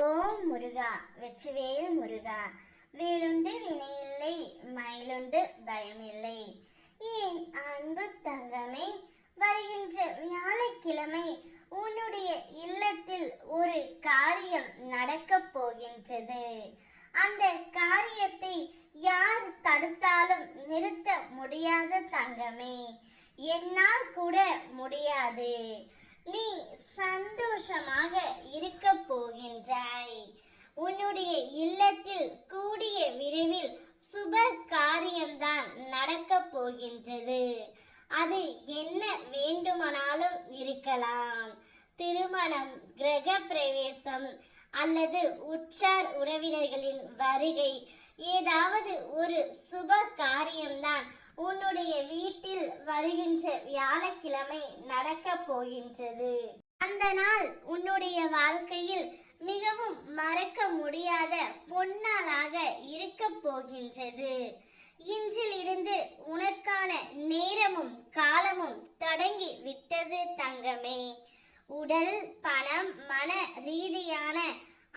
ஓம் முருகா வெற்றிவேல் முருகா, வேலுண்டு வினையில்லை, மயிலுண்டு பயமில்லை. என் அன்பு தங்கமே, வருகின்ற வியாழக்கிழமை உன்னுடைய இல்லத்தில் ஒரு காரியம் நடக்கப் போகின்றது. அந்த காரியத்தை யார் தடுத்தாலும் நிறுத்த முடியாத தங்கமே, என்னால் கூட முடியாது. நீ சந்தோஷமாக இருக்க போகின்றாய். உன்னுடைய இல்லத்தில் கூடிய விரைவில் சுப காரியம்தான் நடக்க போகின்றது. அது என்ன வேண்டுமானாலும் இருக்கலாம். திருமணம், கிரக பிரவேசம் அல்லது உற்றார் உறவினர்களின் வருகை, ஏதாவது ஒரு சுப காரியம்தான் உன்னுடைய வீட்டில் வருகின்ற வியாழக்கிழமை நடக்க போகின்றது. அந்த நாள் உன்னுடைய வாழ்க்கையில் மிகவும் மறக்க முடியாத பொன்னாளாக இருக்க போகின்றது. இன்றிலிருந்து உனக்கான நேரமும் காலமும் தொடங்கி விட்டது தங்கமே. உடல், பணம், மன ரீதியான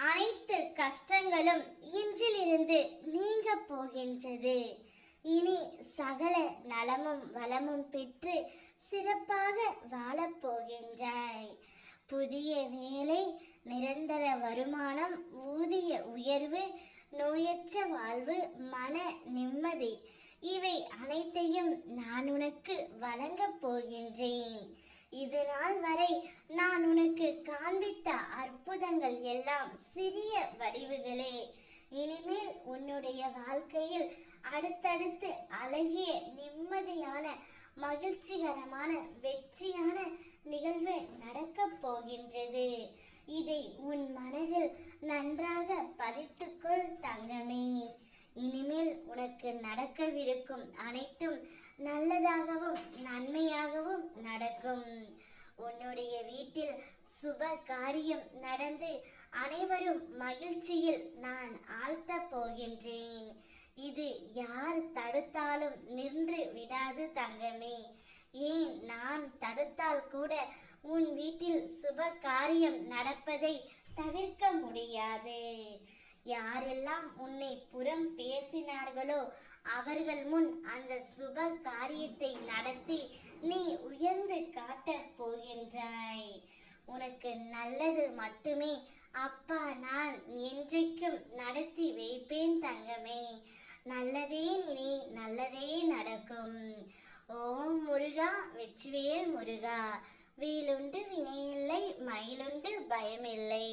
அனைத்து கஷ்டங்களும் இன்றிலிருந்து நீங்க போகின்றது. இனி சகல நலமும் வளமும் பெற்று சிறப்பாக வாழப்போகின்றாய். புதிய வேலை, நிரந்தர வருமானம், ஊதிய உயர்வு, நோயற்ற வாழ்வு, மன நிம்மதி, இவை அனைத்தையும் நான் உனக்கு வழங்கப் போகின்றேன். இது நாள் வரை நான் உனக்கு காண்பித்த அற்புதங்கள் எல்லாம் சிறிய வடிவுகளே. இனிமேல் உன்னுடைய வாழ்க்கையில் அடுத்தடுத்து அழகிய, நிம்மதியான, மகிழ்ச்சிகரமான, வெற்றியான நிகழ்வு நடக்கப் போகின்றது. இதை உன் மனதில் நன்றாக பதித்துக்கொள் தங்கமே. இனிமேல் உனக்கு நடக்கவிருக்கும் அனைத்தும் நல்லதாகவும் நன்மையாகவும் நடக்கும். உன்னுடைய வீட்டில் சுப காரியம் நடந்து அனைவரும் மகிழ்ச்சியில் நான் ஆழ்த்த போகின்றேன். இது யார் தடுத்தாலும் நின்று விடாது தங்கமே. ஏன் நான் தடுத்தால் கூட உன் வீட்டில் சுப காரியம் நடப்பதை தவிர்க்க முடியாது. யாரெல்லாம் உன்னை புறம் பேசினார்களோ அவர்கள் முன் அந்த சுப காரியத்தை நடத்தி நீ உயர்ந்து காட்டப் போகின்றாய். உனக்கு நல்லது மட்டுமே அப்பா நான் என்றைக்கும் நடத்தி வைப்பேன் தங்கமே. நல்லதே நினை, நல்லதே நடக்கும். ஓம் முருகா வெற்றிவேல் முருகா, வேலுண்டு வினையில்லை, மயிலுண்டு பயமில்லை.